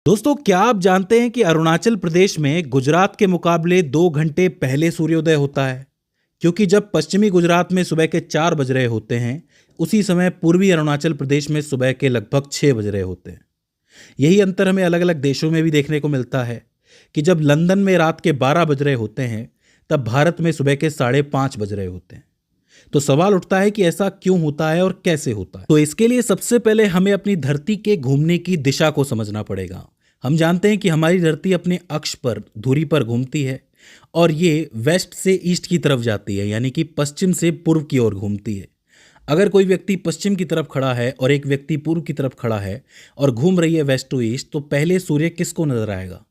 दोस्तों, क्या आप जानते हैं कि अरुणाचल प्रदेश में गुजरात के मुकाबले 2 घंटे पहले सूर्योदय होता है? क्योंकि जब पश्चिमी गुजरात में सुबह के 4 बज रहे होते हैं, उसी समय पूर्वी अरुणाचल प्रदेश में सुबह के लगभग 6 बज रहे होते हैं। यही अंतर हमें अलग अलग देशों में भी देखने को मिलता है कि जब लंदन में रात के 12 बज रहे होते हैं, तब भारत में सुबह के 5:30 बज रहे होते हैं। तो सवाल उठता है कि ऐसा क्यों होता है और कैसे होता है। तो इसके लिए सबसे पहले हमें अपनी धरती के घूमने की दिशा को समझना पड़ेगा। हम जानते हैं कि हमारी धरती अपने अक्ष पर धुरी पर घूमती है और ये वेस्ट से ईस्ट की तरफ जाती है, यानी कि पश्चिम से पूर्व की ओर घूमती है। अगर कोई व्यक्ति पश्चिम की तरफ खड़ा है और एक व्यक्ति पूर्व की तरफ खड़ा है और घूम रही है वेस्ट टू ईस्ट, तो पहले सूर्य किसको नजर आएगा?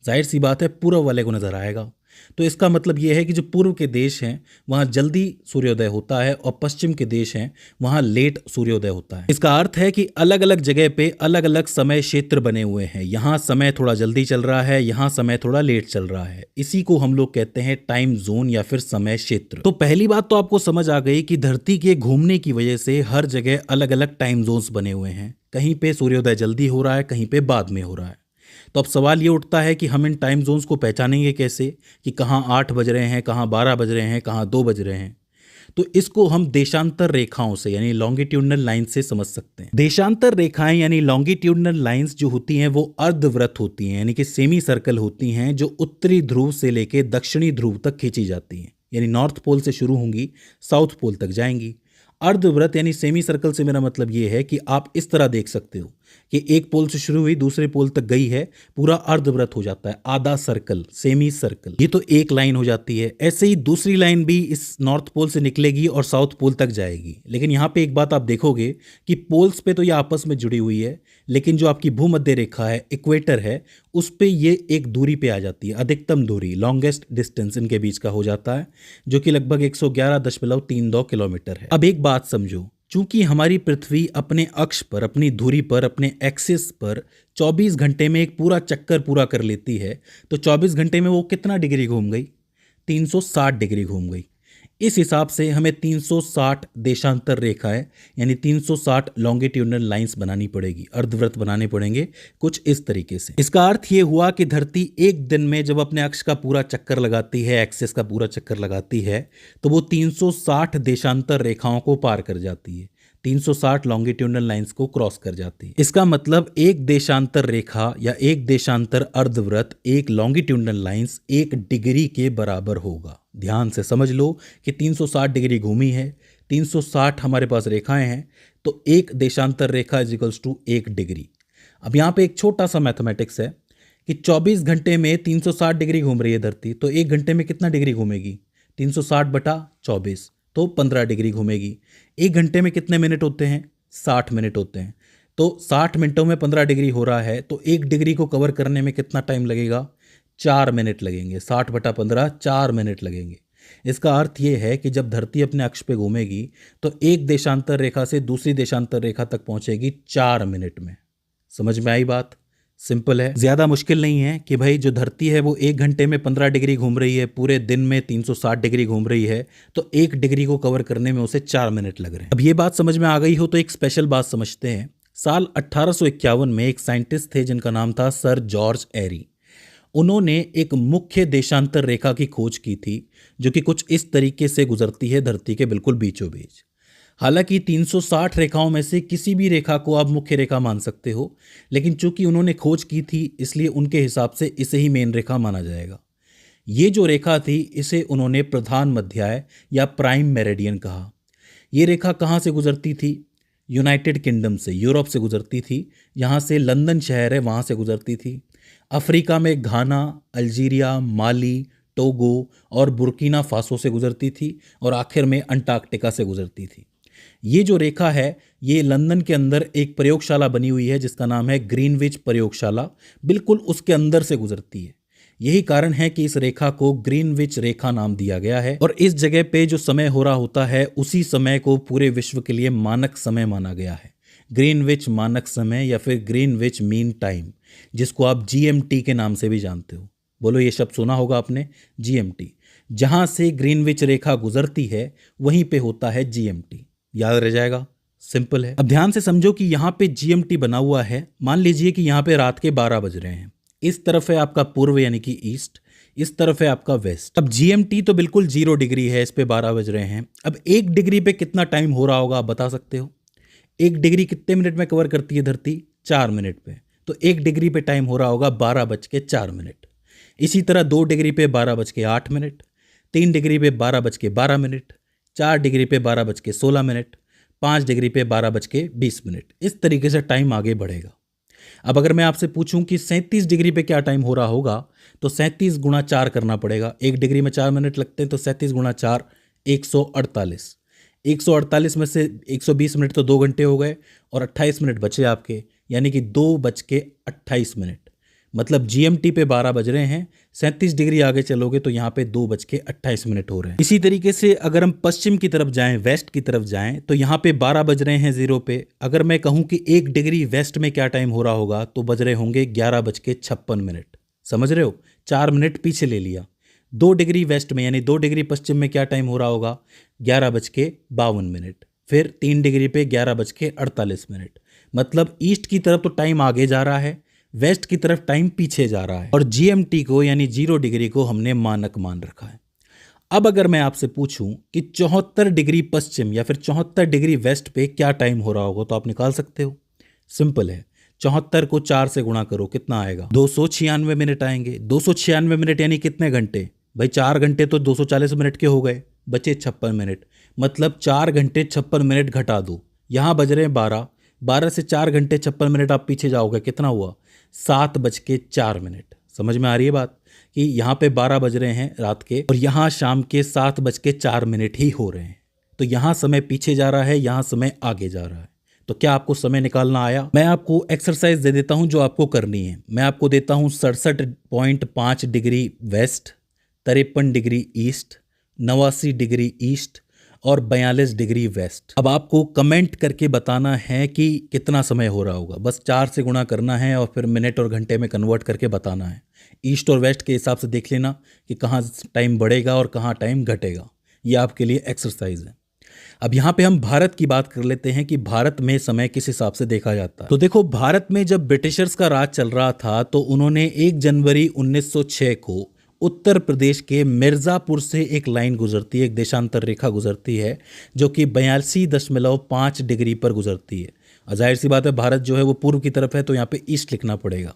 जाहिर सी बात है, पूर्व वाले को नजर आएगा। तो इसका मतलब यह है कि जो पूर्व के देश हैं वहां जल्दी सूर्योदय होता है और पश्चिम के देश हैं वहां लेट सूर्योदय होता है। इसका अर्थ है कि अलग अलग जगह पे अलग अलग समय क्षेत्र बने हुए हैं। यहाँ समय थोड़ा जल्दी चल रहा है, यहाँ समय थोड़ा लेट चल रहा है। इसी को हम लोग कहते हैं टाइम जोन या फिर समय क्षेत्र। तो पहली बात तो आपको समझ आ गई कि धरती के घूमने की वजह से हर जगह अलग अलग टाइम जोन्स बने हुए हैं। कहीं पे सूर्योदय जल्दी हो रहा है, कहीं पे बाद में हो रहा है। तो अब सवाल ये उठता है कि हम इन टाइम जोन्स को पहचानेंगे कैसे, कि कहाँ 8 बज रहे हैं, कहाँ 12 बज रहे हैं, कहाँ 2 बज रहे हैं। तो इसको हम देशांतर रेखाओं से यानी लॉन्गिट्यूडनल लाइंस से समझ सकते हैं। देशांतर रेखाएं यानी लॉन्गिट्यूडनल लाइंस जो होती हैं वो अर्धवृत्त होती हैं, यानी कि सेमी सर्कल होती हैं, जो उत्तरी ध्रुव से लेके दक्षिणी ध्रुव तक खींची जाती हैं। यानी नॉर्थ पोल से शुरू होंगी, साउथ पोल तक जाएंगी। अर्धवृत्त यानी सेमी सर्कल से मेरा मतलब ये है कि आप इस तरह देख सकते हो कि एक पोल से शुरू हुई दूसरे पोल तक गई है, पूरा अर्धवृत्त हो जाता है, आधा सर्कल, सेमी सर्कल। ये तो एक लाइन हो जाती है। ऐसे ही दूसरी लाइन भी इस नॉर्थ पोल से निकलेगी और साउथ पोल तक जाएगी। लेकिन यहाँ पे एक बात आप देखोगे कि पोल्स पे तो ये आपस में जुड़ी हुई है, लेकिन जो आपकी भूमध्य रेखा है, इक्वेटर है, उस पे ये एक दूरी पे आ जाती है। अधिकतम दूरी, लॉन्गेस्ट डिस्टेंस इनके बीच का हो जाता है, जो कि लगभग 111.32 किलोमीटर है। अब एक बात समझो, चूंकि हमारी पृथ्वी अपने अक्ष पर, अपनी धुरी पर, अपने एक्सिस पर 24 घंटे में एक पूरा चक्कर पूरा कर लेती है, तो 24 घंटे में वो कितना डिग्री घूम गई? 360 डिग्री घूम गई। इस हिसाब से हमें 360 देशांतर रेखाएं यानी 360 लॉन्गिट्यूडनल लाइंस बनानी पड़ेगी, अर्धवृत्त बनाने पड़ेंगे कुछ इस तरीके से। इसका अर्थ ये हुआ कि धरती एक दिन में जब अपने अक्ष का पूरा चक्कर लगाती है, एक्सिस का पूरा चक्कर लगाती है, तो वो 360 देशांतर रेखाओं को पार कर जाती है, 360 लॉन्गिट्यूडनल लाइंस को क्रॉस कर जाती है। इसका मतलब एक देशांतर रेखा या एक देशांतर अर्धवृत्त, एक लॉन्गिट्यूडनल लाइंस 1 डिग्री के बराबर होगा। ध्यान से समझ लो कि 360 डिग्री घूमी है, 360 हमारे पास रेखाएं हैं, तो एक देशांतर रेखा इज इक्वल्स टू 1 डिग्री। अब यहाँ पे एक छोटा सा मैथमेटिक्स है कि 24 घंटे में 360 डिग्री घूम रही है धरती, तो 1 घंटे में कितना डिग्री घूमेगी? 360/24, तो 15 डिग्री घूमेगी। 1 घंटे में कितने मिनट होते हैं? 60 मिनट होते हैं। तो 60 मिनटों में 15 डिग्री हो रहा है, तो 1 डिग्री को कवर करने में कितना टाइम लगेगा? 4 मिनट लगेंगे। 60/15 4 मिनट लगेंगे। इसका अर्थ ये है कि जब धरती अपने अक्ष पे घूमेगी तो एक देशांतर रेखा से दूसरी देशांतर रेखा तक पहुंचेगी 4 मिनट में। समझ में आई बात? सिंपल है, ज्यादा मुश्किल नहीं है कि भाई जो धरती है वो 1 घंटे में 15 डिग्री घूम रही है, पूरे दिन में 360 डिग्री घूम रही है, तो 1 डिग्री को कवर करने में उसे 4 मिनट लग रहे हैं। अब ये बात समझ में आ गई हो तो एक स्पेशल बात समझते हैं। साल 1851 में एक साइंटिस्ट थे जिनका नाम था सर जॉर्ज एरी। उन्होंने एक मुख्य देशांतर रेखा की खोज की थी, जो कि कुछ इस तरीके से गुजरती है धरती के बिल्कुल बीचों बीच। हालांकि 360 रेखाओं में से किसी भी रेखा को आप मुख्य रेखा मान सकते हो, लेकिन चूंकि उन्होंने खोज की थी इसलिए उनके हिसाब से इसे ही मेन रेखा माना जाएगा। ये जो रेखा थी इसे उन्होंने प्रधान मध्याय या प्राइम मेरिडियन कहा। ये रेखा कहाँ से गुजरती थी? यूनाइटेड किंगडम से, यूरोप से गुजरती थी। यहाँ से लंदन शहर है, वहाँ से गुजरती थी। अफ्रीका में घाना, अल्जीरिया, माली, टोगो और बुर्किना फासो से गुजरती थी और आखिर में अंटार्कटिका से गुजरती थी। ये जो रेखा है ये लंदन के अंदर एक प्रयोगशाला बनी हुई है जिसका नाम है ग्रीनविच प्रयोगशाला, बिल्कुल उसके अंदर से गुजरती है। यही कारण है कि इस रेखा को ग्रीनविच रेखा नाम दिया गया है और इस जगह पे जो समय हो रहा होता है उसी समय को पूरे विश्व के लिए मानक समय माना गया है। ग्रीनविच मानक समय या फिर ग्रीनविच मीन टाइम, जिसको आप जीएमटी के नाम से भी जानते हो। बोलो, ये शब्द सुना होगा आपने, जीएमटी। जहां से ग्रीनविच रेखा गुजरती है वहीं पे होता है जीएमटी। याद रह जाएगा? सिंपल है। अब ध्यान से समझो कि यहाँ पे जीएमटी बना हुआ है। मान लीजिए कि यहाँ पे रात के 12 बज रहे हैं। इस तरफ है आपका पूर्व यानी कि ईस्ट, इस तरफ है आपका वेस्ट। अब जीएमटी तो बिल्कुल 0 डिग्री है, इस पे 12 बज रहे हैं। अब 1 डिग्री पे कितना टाइम हो रहा होगा आप बता सकते हो? 1 डिग्री कितने मिनट में कवर करती है धरती? 4 मिनट पे। तो 1 डिग्री पे टाइम हो रहा होगा 12:04। इसी तरह 2 डिग्री पे 12:08, 3 डिग्री पे 12:12, 4 डिग्री पे 12:16, 5 डिग्री पे 12:20। इस तरीके से टाइम आगे बढ़ेगा। अब अगर मैं आपसे पूछूं कि 37 डिग्री पे क्या टाइम हो रहा होगा, तो 37 गुणा 4 करना पड़ेगा। 1 डिग्री में 4 मिनट लगते हैं, तो 37 गुणा 4 148। 148 में से 120 मिनट तो 2 घंटे हो गए और 28 मिनट बचे आपके, यानी कि 2:28। मतलब जीएमटी पे 12 बज रहे हैं, 37 डिग्री आगे चलोगे तो यहाँ पे 2:28 हो रहे हैं। इसी तरीके से अगर हम पश्चिम की तरफ जाएं, वेस्ट की तरफ जाएं, तो यहाँ पे 12 बज रहे हैं 0 पे। अगर मैं कहूँ कि 1 डिग्री वेस्ट में क्या टाइम हो रहा होगा, तो बज रहे होंगे 11:56। समझ रहे हो? 4 मिनट पीछे ले लिया। 2 डिग्री वेस्ट में यानी 2 डिग्री पश्चिम में क्या टाइम हो रहा होगा? 11:52। फिर 3 डिग्री पे 11:48। मतलब ईस्ट की तरफ तो टाइम आगे जा रहा है, वेस्ट की तरफ टाइम पीछे जा रहा है। और जीएमटी को यानी 0 डिग्री को हमने मानक मान रखा है। अब अगर मैं आपसे पूछूं कि 74 डिग्री पश्चिम या फिर 74 डिग्री वेस्ट पे क्या टाइम हो रहा होगा, तो आप निकाल सकते हो। सिंपल है, 74 को 4 से गुणा करो, कितना आएगा? 296 मिनट आएंगे। 296 मिनट यानी कितने घंटे भाई? 4 घंटे तो 240 मिनट के हो गए, बचे 56 मिनट। मतलब 4 घंटे 56 मिनट घटा दो, यहाँ बज रहे हैं 12। 12 से 4 घंटे 56 मिनट आप पीछे जाओगे, कितना हुआ? 7:04। समझ में आ रही है बात कि यहाँ पे 12 बज रहे हैं रात के और यहाँ शाम के 7:04 ही हो रहे हैं। तो यहाँ समय पीछे जा रहा है, यहाँ समय आगे जा रहा है। तो क्या आपको समय निकालना आया? मैं आपको एक्सरसाइज दे देता हूँ जो आपको करनी है। मैं आपको देता हूँ 67.5 degree west, 53 degree east, 89 degree east और 42 डिग्री वेस्ट। अब आपको कमेंट करके बताना है कि कितना समय हो रहा होगा। बस 4 से गुणा करना है और फिर मिनट और घंटे में कन्वर्ट करके बताना है। ईस्ट और वेस्ट के हिसाब से देख लेना कि कहाँ टाइम बढ़ेगा और कहाँ टाइम घटेगा। ये आपके लिए एक्सरसाइज है। अब यहाँ पे हम भारत की बात कर लेते हैं कि भारत में समय किस हिसाब से देखा जाता है। तो देखो, भारत में जब ब्रिटिशर्स का राज चल रहा था तो उन्होंने 1 जनवरी 1906 को उत्तर प्रदेश के मिर्ज़ापुर से एक लाइन गुजरती है, एक देशांतर रेखा गुजरती है जो कि 82.5 डिग्री पर गुजरती है। जाहिर सी बात है, भारत जो है वो पूर्व की तरफ है, तो यहाँ पे ईस्ट लिखना पड़ेगा।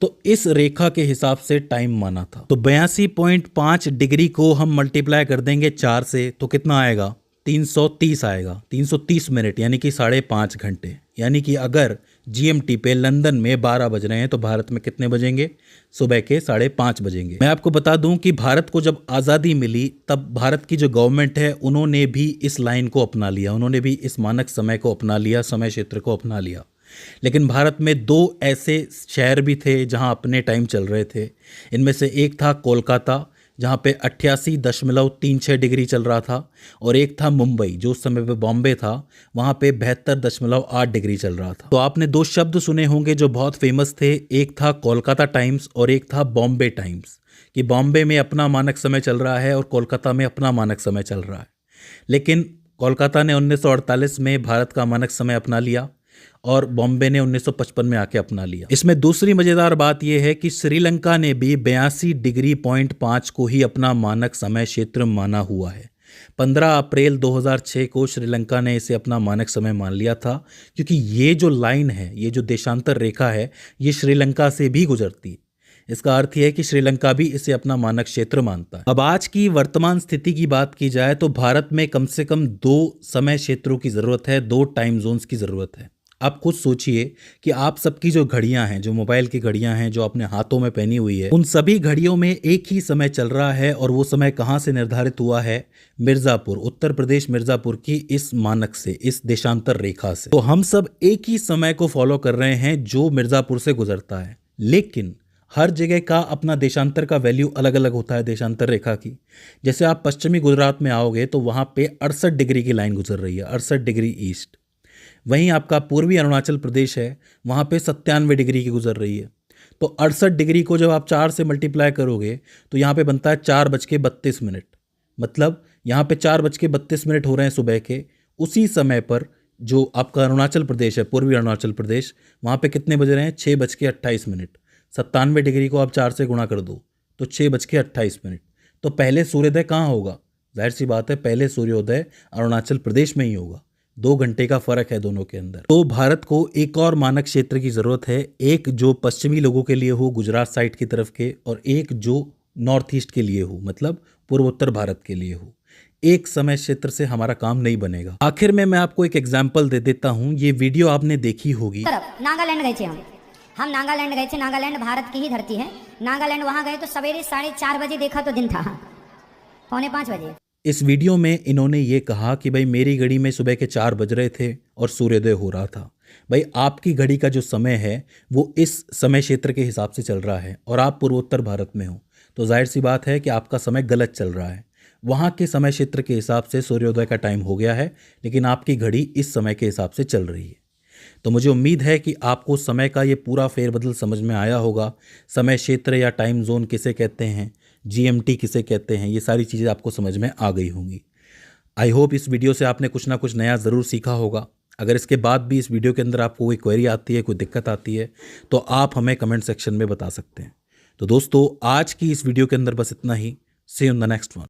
तो इस रेखा के हिसाब से टाइम माना था। तो 82.5 डिग्री को हम मल्टीप्लाई कर देंगे 4 से, तो कितना आएगा? 330 आएगा। 330 मिनट यानी कि 5.5 घंटे। यानी कि अगर जीएमटी पे लंदन में 12 बज रहे हैं तो भारत में कितने बजेंगे? सुबह के 5:30 बजेंगे। मैं आपको बता दूं कि भारत को जब आज़ादी मिली तब भारत की जो गवर्नमेंट है उन्होंने भी इस लाइन को अपना लिया, उन्होंने भी इस मानक समय को अपना लिया, समय क्षेत्र को अपना लिया। लेकिन भारत में 2 ऐसे शहर भी थे जहां अपने टाइम चल रहे थे। इनमें से एक था कोलकाता, जहाँ पे 88.36 डिग्री चल रहा था, और एक था मुंबई जो उस समय पे बॉम्बे था, वहाँ पे 72.8 डिग्री चल रहा था। तो आपने 2 शब्द सुने होंगे जो बहुत फेमस थे, एक था कोलकाता टाइम्स और एक था बॉम्बे टाइम्स, कि बॉम्बे में अपना मानक समय चल रहा है और कोलकाता में अपना मानक समय चल रहा है। लेकिन कोलकाता ने 1948 में भारत का मानक समय अपना लिया और बॉम्बे ने 1955 में आके अपना लिया। इसमें दूसरी मजेदार बात यह है कि श्रीलंका ने भी 82.5 को ही अपना मानक समय क्षेत्र माना हुआ है। 15 अप्रैल 2006 को श्रीलंका ने इसे अपना मानक समय मान लिया था, क्योंकि ये जो लाइन है, ये जो देशांतर रेखा है, ये श्रीलंका से भी गुजरती है। इसका अर्थ यह है कि श्रीलंका भी इसे अपना मानक क्षेत्र मानता है। अब आज की वर्तमान स्थिति की बात की जाए तो भारत में कम से कम 2 समय क्षेत्रों की ज़रूरत है, 2 टाइम जोन्स की ज़रूरत है। आप खुद सोचिए कि आप सबकी जो घड़ियां हैं, जो मोबाइल की घड़ियां हैं, जो अपने हाथों में पहनी हुई है, उन सभी घड़ियों में एक ही समय चल रहा है। और वो समय कहाँ से निर्धारित हुआ है? मिर्ज़ापुर, उत्तर प्रदेश मिर्ज़ापुर की इस मानक से, इस देशांतर रेखा से। तो हम सब एक ही समय को फॉलो कर रहे हैं जो मिर्ज़ापुर से गुजरता है। लेकिन हर जगह का अपना देशांतर का वैल्यू अलग अलग होता है देशांतर रेखा की। जैसे आप पश्चिमी गुजरात में आओगे तो वहाँ पे 68 डिग्री की लाइन गुजर रही है, 68 डिग्री ईस्ट। वहीं आपका पूर्वी अरुणाचल प्रदेश है, वहाँ पे 97 डिग्री की गुजर रही है। तो 68 डिग्री को जब आप 4 से मल्टीप्लाई करोगे तो यहाँ पे बनता है 4:32। मतलब यहाँ पे 4:32 हो रहे हैं सुबह के। उसी समय पर जो आपका अरुणाचल प्रदेश है, पूर्वी अरुणाचल प्रदेश, वहाँ पे कितने बज रहे हैं? 6:28। 97 डिग्री को आप 4 से गुणा कर दो तो 6:28। तो पहले सूर्योदय कहाँ होगा? जाहिर सी बात है, पहले सूर्योदय अरुणाचल प्रदेश में ही होगा। 2 घंटे का फर्क है दोनों के अंदर। तो भारत को एक और मानक क्षेत्र की ज़रूरत है, एक जो पश्चिमी लोगों के लिए हो गुजरात साइड की तरफ के, और एक जो नॉर्थ ईस्ट के लिए हो, मतलब पूर्वोत्तर भारत के लिए हो। एक समय क्षेत्र से हमारा काम नहीं बनेगा। आखिर में मैं आपको एक एग्जाम्पल दे देता हूँ। ये वीडियो आपने देखी होगी। नागालैंड गए थे हम नागालैंड गए थे। नागालैंड भारत की ही धरती है। नागालैंड वहाँ गए तो सवेरे 4:30 बजे देखा तो दिन था 4:45 बजे। इस वीडियो में इन्होंने ये कहा कि भाई मेरी घड़ी में सुबह के 4 बज रहे थे और सूर्योदय हो रहा था। भाई आपकी घड़ी का जो समय है वो इस समय क्षेत्र के हिसाब से चल रहा है और आप पूर्वोत्तर भारत में हो, तो जाहिर सी बात है कि आपका समय गलत चल रहा है। वहाँ के समय क्षेत्र के हिसाब से सूर्योदय का टाइम हो गया है, लेकिन आपकी घड़ी इस समय के हिसाब से चल रही है। तो मुझे उम्मीद है कि आपको समय का ये पूरा फेरबदल समझ में आया होगा। समय क्षेत्र या टाइम जोन किसे कहते हैं, GMT किसे कहते हैं, ये सारी चीज़ें आपको समझ में आ गई होंगी। आई होप इस वीडियो से आपने कुछ ना कुछ नया ज़रूर सीखा होगा। अगर इसके बाद भी इस वीडियो के अंदर आपको कोई क्वेरी आती है, कोई दिक्कत आती है, तो आप हमें कमेंट सेक्शन में बता सकते हैं। तो दोस्तों, आज की इस वीडियो के अंदर बस इतना ही। See you in the next one.